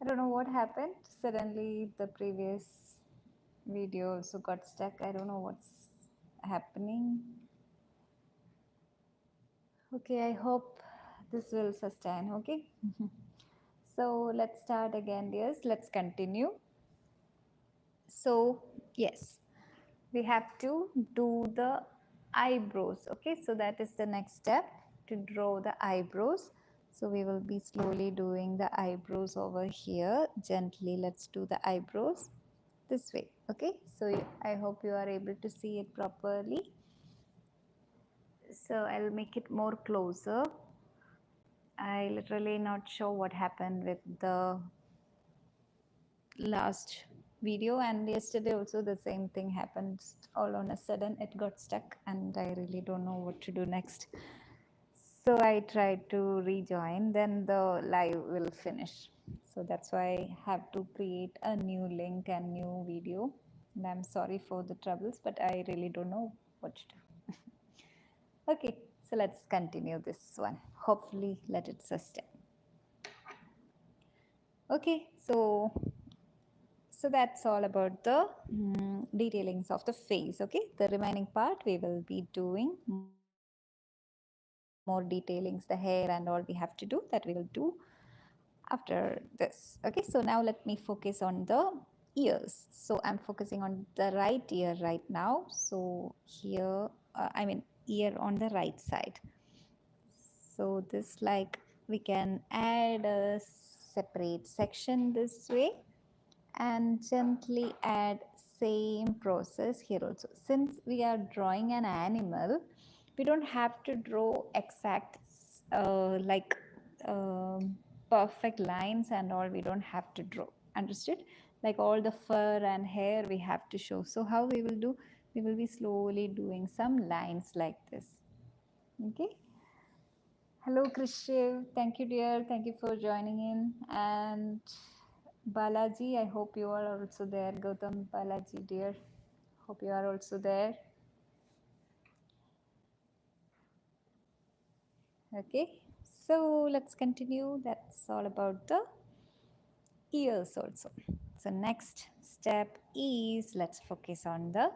don't know what happened. Suddenly, the previous video also got stuck. I don't know what's happening. Okay, I hope this will sustain. Okay. So let's start again, dears. Let's continue. So, yes, we have to do the eyebrows. Okay, so that is the next step, to draw the eyebrows. So we will be slowly doing the eyebrows over here. Gently, let's do the eyebrows this way. Okay, so I hope you are able to see it properly. So I'll make it more closer. I literally not sure what happened with the last video, and yesterday also the same thing happened. All on a sudden it got stuck and I really don't know what to do next. So I tried to rejoin, then the live will finish. So that's why I have to create a new link and new video. And I'm sorry for the troubles, but I really don't know what to do. Okay, so let's continue this one. Hopefully let it sustain. Okay, so that's all about the detailings of the face. Okay, the remaining part we will be doing more detailings, the hair and all we have to do, that we will do after this. Okay, so now let me focus on the ears. So I'm focusing on the right ear right now. So here, ear on the right side. So this, like, we can add a separate section this way and gently add same process here also. Since we are drawing an animal, we don't have to draw exact like perfect lines and all. We don't have to draw, understood? Like all the fur and hair we have to show. So how we will do, we will be slowly doing some lines like this. Okay. Hello, Krishiv. Thank you, dear. Thank you for joining in. And Balaji, I hope you are also there. Gautam, Balaji, dear. Hope you are also there. Okay. So let's continue. That's all about the ears also. So next step is, let's focus on the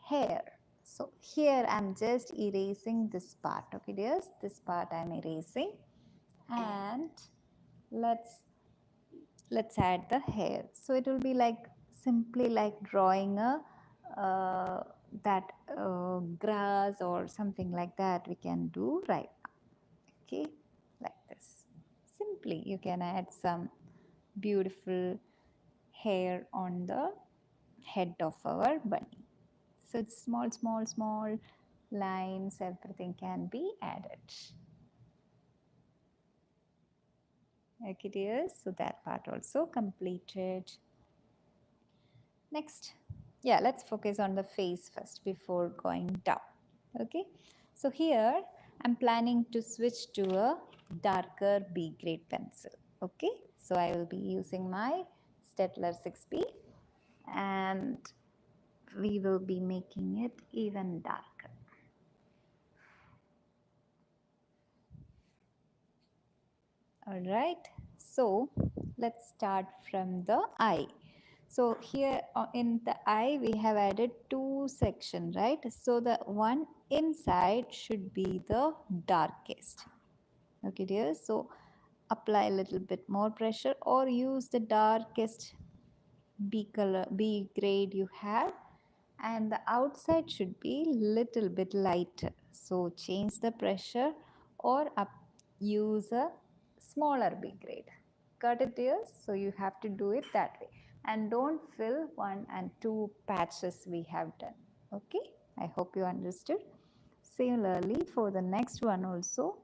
hair. So here I'm just erasing this part. Okay, dears. This part I'm erasing. And let's add the hair. So it will be like simply like drawing a that grass or something like that we can do right now. Okay, like this. Simply you can add some beautiful hair on the head of our bunny. So it's small lines, everything can be added. Okay, dears. So that part also completed. Next, yeah, let's focus on the face first before going down. Okay, so here I'm planning to switch to a darker B grade pencil. Okay, so I will be using my Staedtler 6B and we will be making it even darker. All right, so let's start from the eye. So here in the eye, we have added two sections, right? So the one inside should be the darkest. Okay, dear. So apply a little bit more pressure or use the darkest B color, B grade you have. And the outside should be little bit lighter. So change the pressure or use a smaller B grade. Got it, dears? So you have to do it that way. And don't fill 1 and 2 patches we have done. Okay, I hope you understood. Similarly, for the next one also,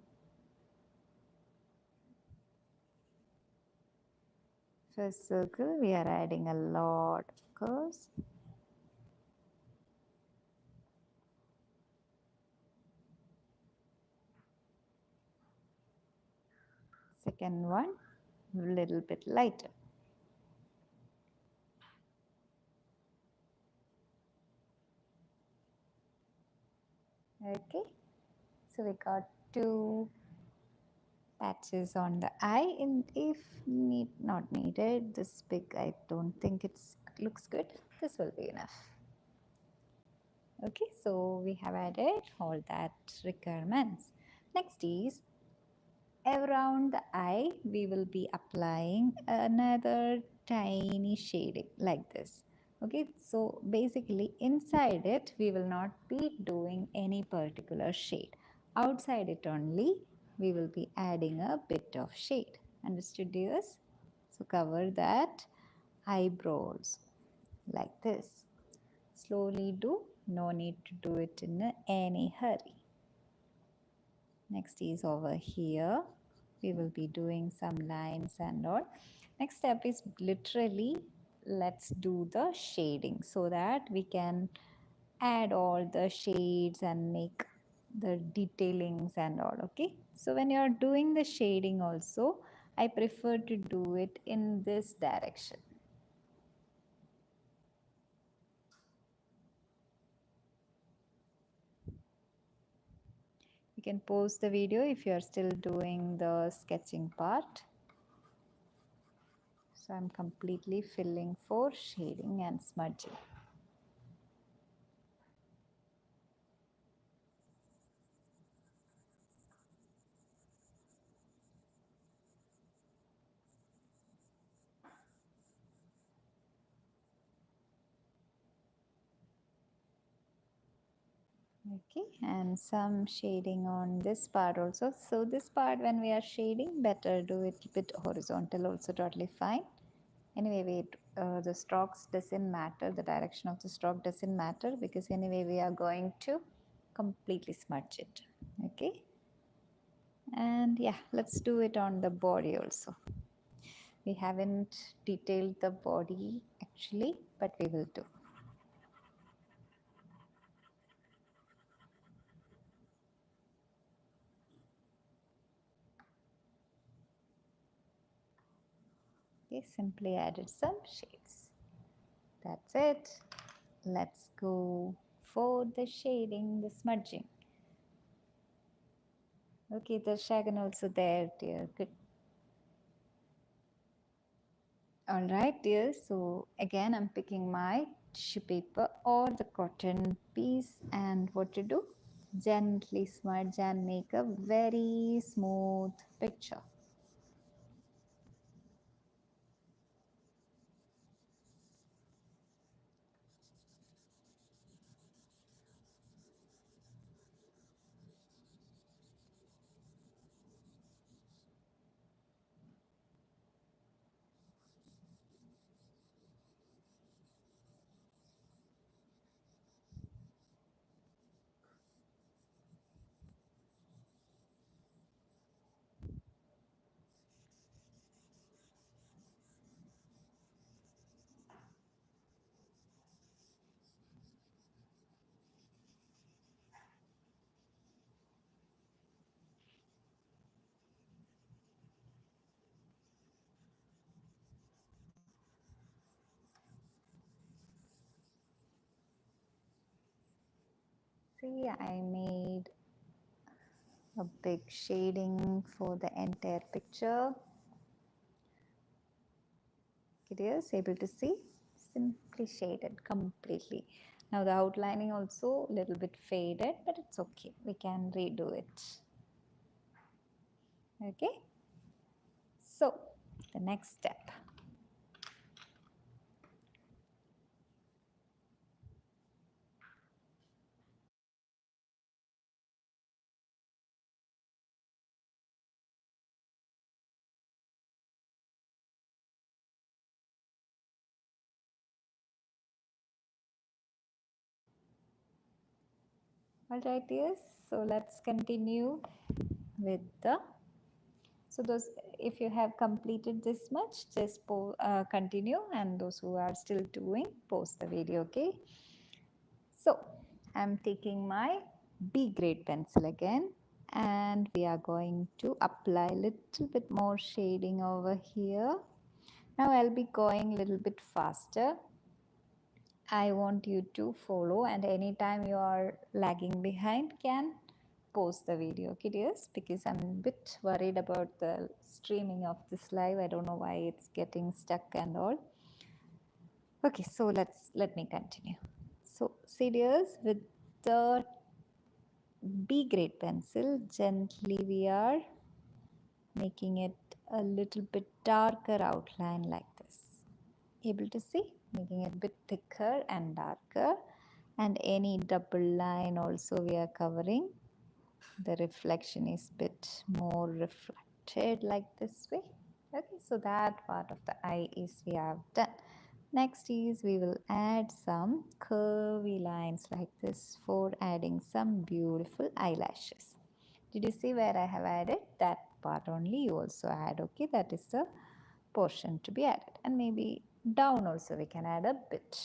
first circle, we are adding a lot of curves. Second one, little bit lighter. Okay, so we got two patches on the eye, and if not needed, this big, I don't think it's looks good. This will be enough. Okay, so we have added all that requirements. Next is around the eye, we will be applying another tiny shading like this. Okay, so basically inside it, we will not be doing any particular shade. Outside it only, we will be adding a bit of shade. Understood, dears? So cover that eyebrows like this. Slowly do, no need to do it in any hurry. Next is over here. We will be doing some lines and all. Next step is literally let's do the shading so that we can add all the shades and make the detailings and all. Okay, so when you're doing the shading also, I prefer to do it in this direction. You can pause the video if you are still doing the sketching part. So I'm completely filling for shading and smudging. Okay, and some shading on this part also. So this part when we are shading, better do it a bit horizontal also, totally fine. Anyway, the strokes doesn't matter, the direction of the stroke doesn't matter because anyway we are going to completely smudge it. Okay, and yeah, let's do it on the body also. We haven't detailed the body actually, but we will do. Okay, simply added some shades. That's it. Let's go for the shading, the smudging. Okay, the shagan also there, dear. Good. All right, dear. So again, I'm picking my tissue paper or the cotton piece, and what to do? Gently smudge and make a very smooth picture. See, I made a big shading for the entire picture. It is able to see, simply shaded completely. Now the outlining also a little bit faded, but it's okay. We can redo it. Okay. So the next step. All right, yes. So let's continue with the. So those, if you have completed this much, just continue, and those who are still doing, pause the video. Okay. So I'm taking my B grade pencil again, and we are going to apply a little bit more shading over here. Now I'll be going a little bit faster. I want you to follow, and anytime you are lagging behind, can post the video, okay dears, because I'm a bit worried about the streaming of this live. I don't know why it's getting stuck and all. Okay, so let me continue. So see dears, with the B grade pencil, gently we are making it a little bit darker outline like this. Able to see? Making it a bit thicker and darker, and any double line also we are covering. The reflection is bit more reflected like this way. Okay, so that part of the eye is we have done. Next is we will add some curvy lines like this for adding some beautiful eyelashes. Did you see where I have added? That part only you also add, okay? That is the portion to be added. And maybe down also we can add a bit.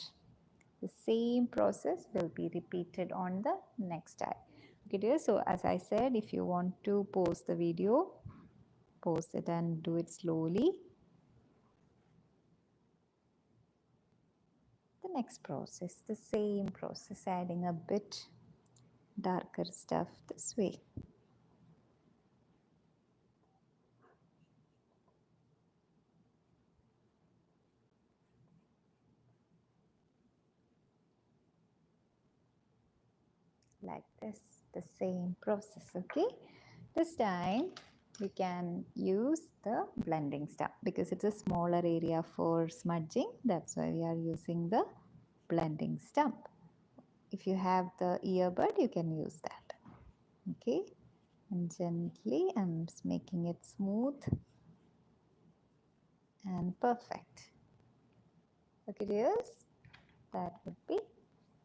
The same process will be repeated on the next eye. Okay dear, so as I said, if you want to pause the video, pause it and do it slowly. The next process, the same process, adding a bit darker stuff this way. Like this, the same process, okay? This time we can use the blending stump because it's a smaller area for smudging. That's why we are using the blending stump. If you have the earbud, you can use that, okay? And gently I'm making it smooth and perfect. Okay dears, that would be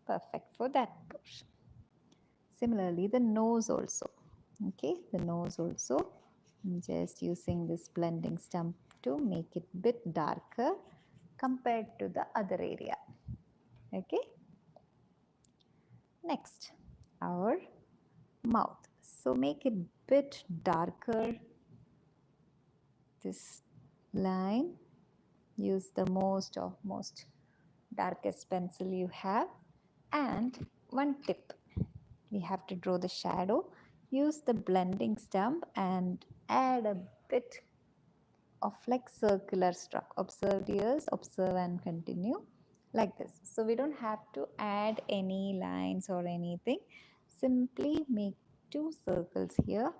perfect for that portion. Similarly, the nose also. Okay, the nose also. I'm just using this blending stump to make it bit darker compared to the other area. Okay. Next, our mouth. So make it bit darker. This line. Use the most darkest pencil you have. And one tip. We have to draw the shadow. Use the blending stump and add a bit of like circular stroke. Observe dears, observe and continue like this. So we don't have to add any lines or anything. Simply make two circles here.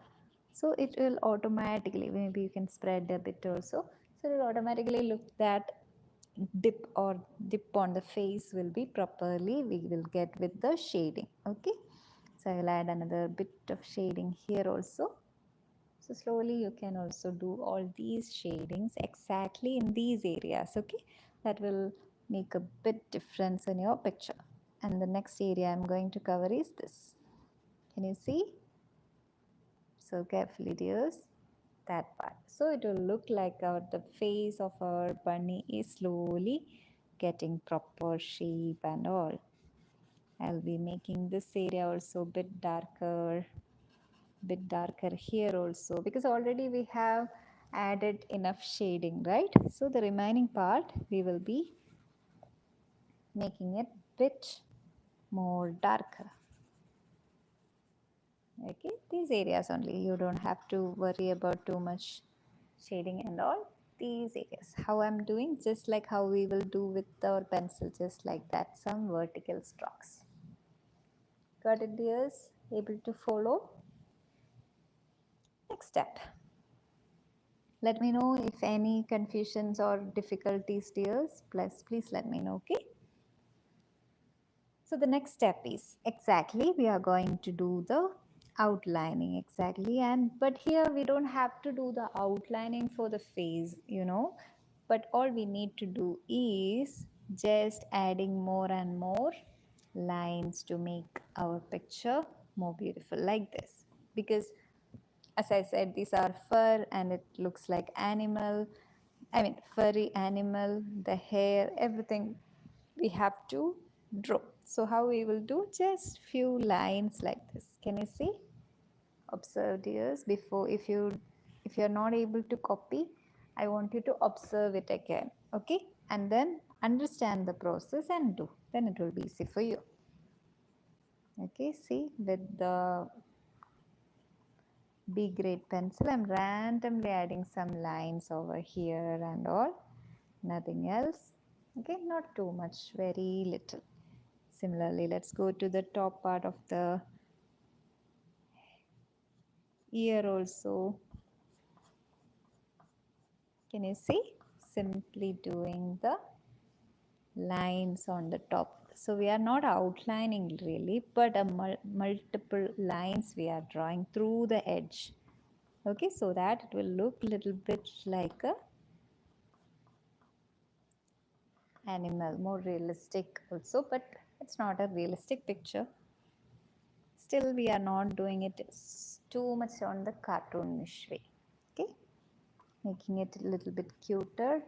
So it will automatically, maybe you can spread a bit also. So it will automatically look that dip on the face will be properly, we will get with the shading. Okay. So I will add another bit of shading here also. So slowly you can also do all these shadings exactly in these areas, okay? That will make a bit difference in your picture. And the next area I'm going to cover is this. Can you see? So carefully dears, that part. So it will look like the face of our bunny is slowly getting proper shape and all. I'll be making this area also a bit darker here also because already we have added enough shading, right? So the remaining part we will be making it bit more darker. Okay, these areas only, you don't have to worry about too much shading and all. These areas, how I'm doing, just like how we will do with our pencil, just like that, some vertical strokes. Got it dears? Able to follow? Next step. Let me know if any confusions or difficulties dears. Please let me know, okay? So the next step is exactly we are going to do the outlining exactly, and but here we don't have to do the outlining for the face, but all we need to do is just adding more and more lines to make our picture more beautiful like this, because as I said, these are fur and it looks like animal. I mean, furry animal, the hair, everything we have to draw. So how we will do? Just few lines like this. Can you see? Observe dears. Before, if you're not able to copy, I want you to observe it again. Okay? And then understand the process and do. Then it will be easy for you. Okay, see, with the B grade pencil. I'm randomly adding some lines over here and all, nothing else. Okay, not too much, very little. Similarly, let's go to the top part of the ear also. Can you see? Simply doing the lines on the top. So we are not outlining really, but a multiple lines we are drawing through the edge. Okay, so that it will look a little bit like a animal, more realistic also, but it's not a realistic picture. Still, we are not doing it too much on the cartoonish way. Okay, making it a little bit cuter.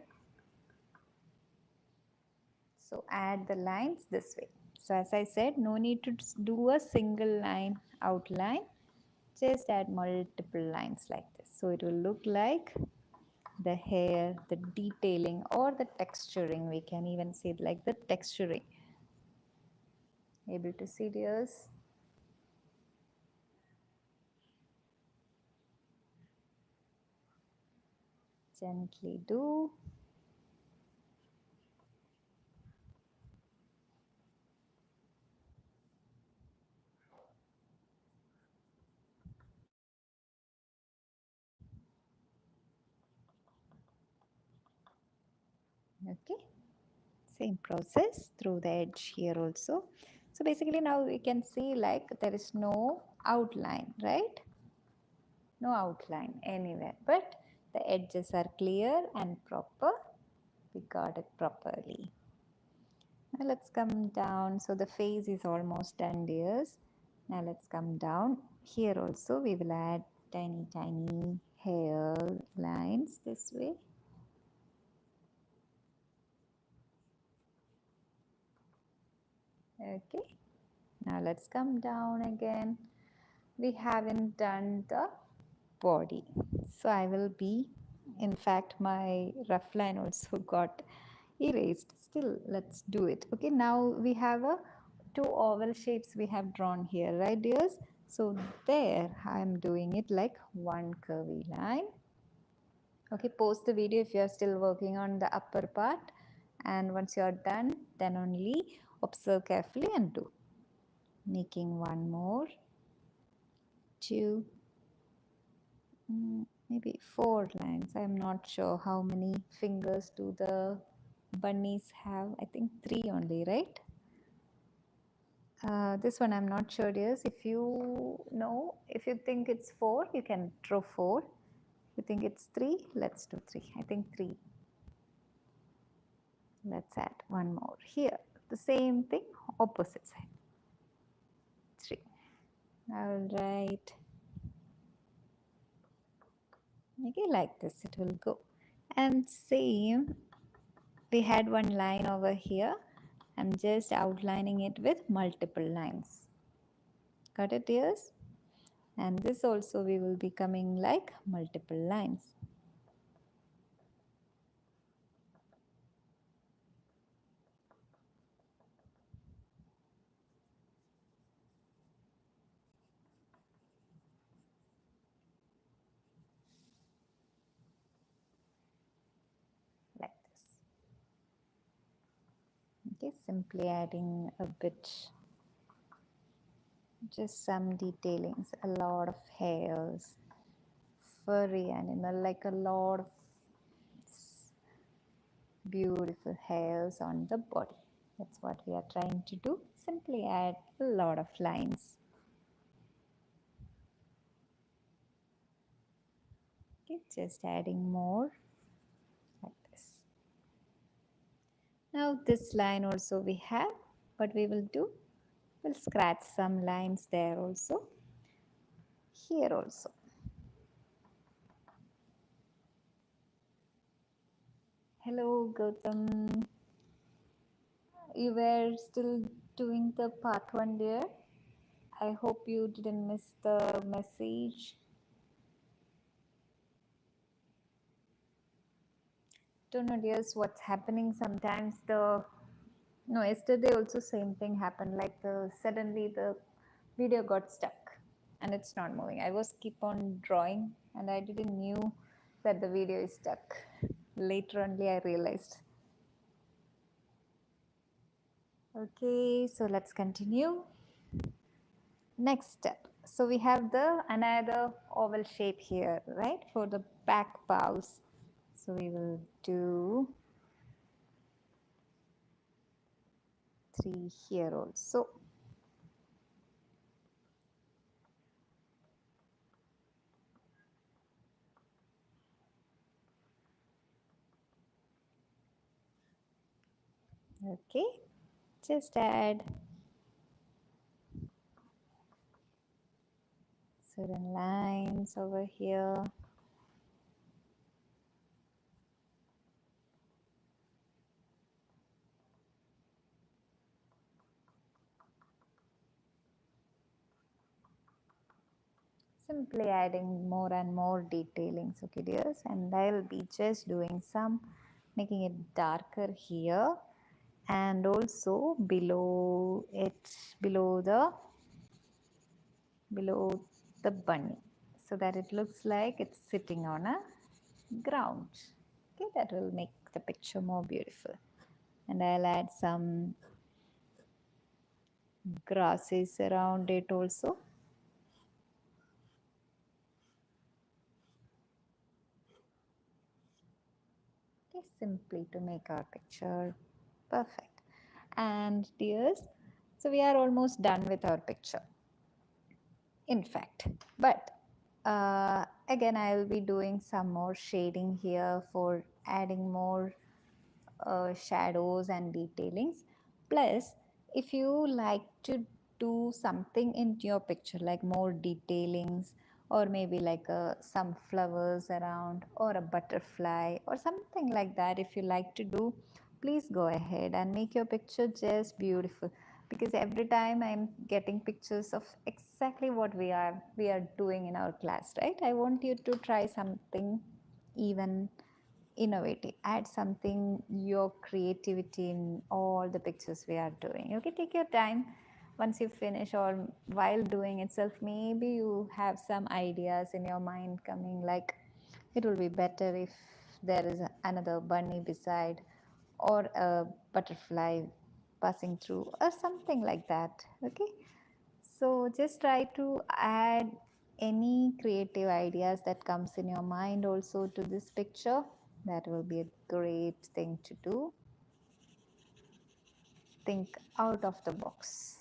So add the lines this way. So as I said, no need to do a single line outline. Just add multiple lines like this. So it will look like the hair, the detailing or the texturing. We can even say like the texturing. Able to see, dears? Gently do. Okay, same process through the edge here also. So basically now we can see like there is no outline, right? No outline anywhere, but the edges are clear and proper. We got it properly. Now let's come down. So the face is almost done, dears. Now let's come down. Here also we will add tiny hair lines this way. Okay. Now let's come down again. We haven't done the body. So I will be, in fact, my rough line also got erased. Still, let's do it. Okay, now we have a two oval shapes we have drawn here, right, dears? So there I'm doing it like one curvy line. Okay, pause the video if you are still working on the upper part, and once you are done, then only observe carefully and do. Making one more, two, maybe four lines. I'm not sure how many fingers do the bunnies have. I think three only, right? This one I'm not sure, dears. If you know, if you think it's four, you can draw four. If you think it's three, let's do three. I think three. Let's add one more here. The same thing, opposite side. Three. All right. Okay, like this it will go. And same, we had one line over here. I'm just outlining it with multiple lines. Got it, dears? And this also we will be coming like multiple lines. Like this. Okay, simply adding a bit, just some detailings, a lot of hairs, furry animal, like a lot of beautiful hairs on the body. That's what we are trying to do. Simply add a lot of lines. Okay, just adding more like this. Now this line also we have. What we will do, we'll scratch some lines there also. Here also. Hello Gautam. You were still doing the part 1 there. I hope you didn't miss the message. Don't know, dears, what's happening. Sometimes yesterday also same thing happened. Like suddenly the video got stuck, and it's not moving. I was keep on drawing and I didn't knew that the video is stuck. Later only I realized. Okay, so let's continue. Next step. So we have the another oval shape here, right? For the back bows. So we will do 3 here also. Okay, just add certain lines over here. Simply adding more and more detailings, okay dears, and I'll be just doing some, making it darker here and also below it, below the bunny, so that it looks like it's sitting on a ground. Okay, that will make the picture more beautiful. And I'll add some grasses around it also. Okay, simply to make our picture perfect. And dears, so we are almost done with our picture, in fact. But again, I will be doing some more shading here for adding more shadows and detailings. Plus, if you like to do something in your picture, like more detailings, or maybe like some flowers around, or a butterfly, or something like that, if you like to do, please go ahead and make your picture just beautiful. Because every time I'm getting pictures of exactly what we are doing in our class, right? I want you to try something even innovative, add something, your creativity in all the pictures we are doing. Okay, take your time. Once you finish or while doing itself, maybe you have some ideas in your mind coming, like it will be better if there is another bunny beside, or a butterfly passing through, or something like that. Okay, so just try to add any creative ideas that comes in your mind also to this picture. That will be a great thing to do. Think out of the box.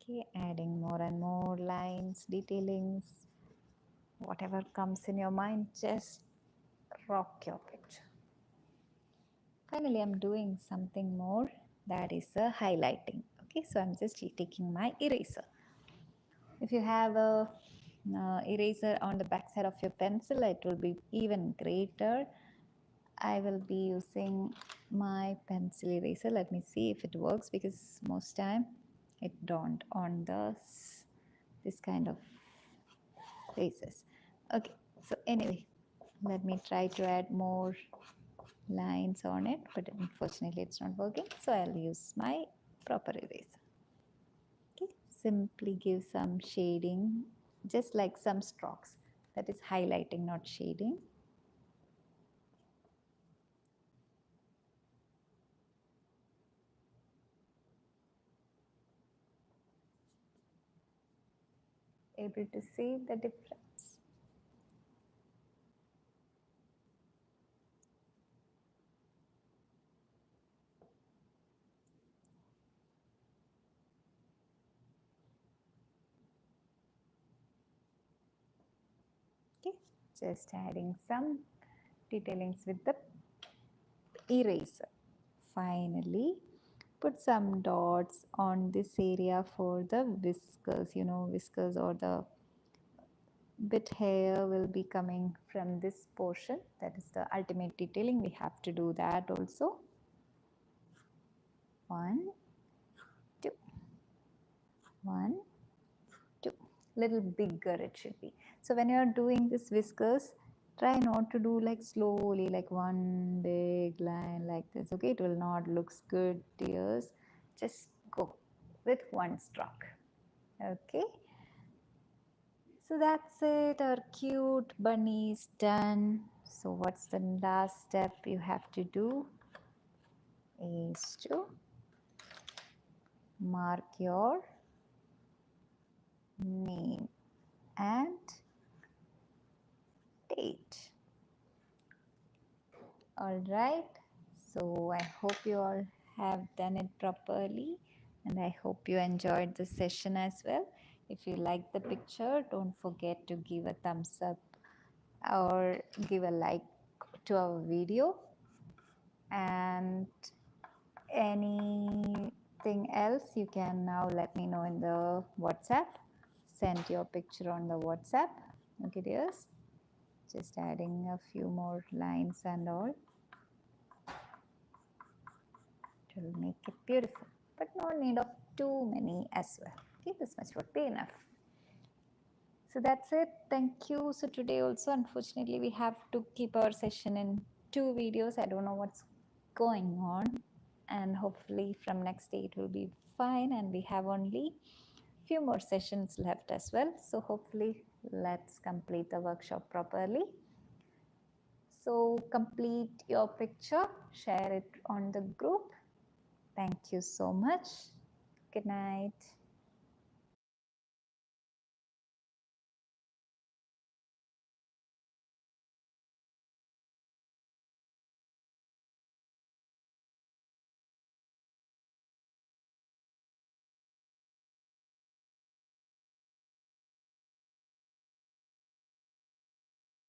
Okay, adding more and more lines, detailings, whatever comes in your mind, just rock your picture. Finally, I'm doing something more, that is a highlighting. Okay, so I'm just taking my eraser. If you have a eraser on the back side of your pencil, it will be even greater. I will be using my pencil eraser. Let me see if it works, because most time it don't on this kind of faces. Okay, so anyway, let me try to add more lines on it, but unfortunately it's not working, so I'll use my proper eraser. Okay, simply give some shading, just like some strokes. That is highlighting, not shading. Able to see the difference? Okay, just adding some detailings with the eraser. Finally, put some dots on this area for the whiskers. You know, whiskers or the bit hair will be coming from this portion. That is the ultimate detailing. We have to do that also. 1, 2, 1, 2. Little bigger it should be. So when you are doing this whiskers, try not to do like slowly, like one big line like this. Okay, it will not looks good, dears. just go with one stroke. Okay. So that's it. Our cute bunny is done. So what's the last step you have to do is to mark your name and date. All right. So I hope you all have done it properly and I hope you enjoyed the session as well. If you like the picture, don't forget to give a thumbs up or give a like to our video. And anything else, you can now let me know in the WhatsApp. Send your picture on the WhatsApp. Okay, dears. Just adding a few more lines and all. It will make it beautiful, but no need of too many as well. Okay, this much would be enough. So that's it. Thank you. So today also, unfortunately, we have to keep our session in 2 videos. I don't know what's going on, and hopefully from next day it will be fine. And we have only few more sessions left as well. So hopefully let's complete the workshop properly. So complete your picture, share it on the group. Thank you so much. Good night.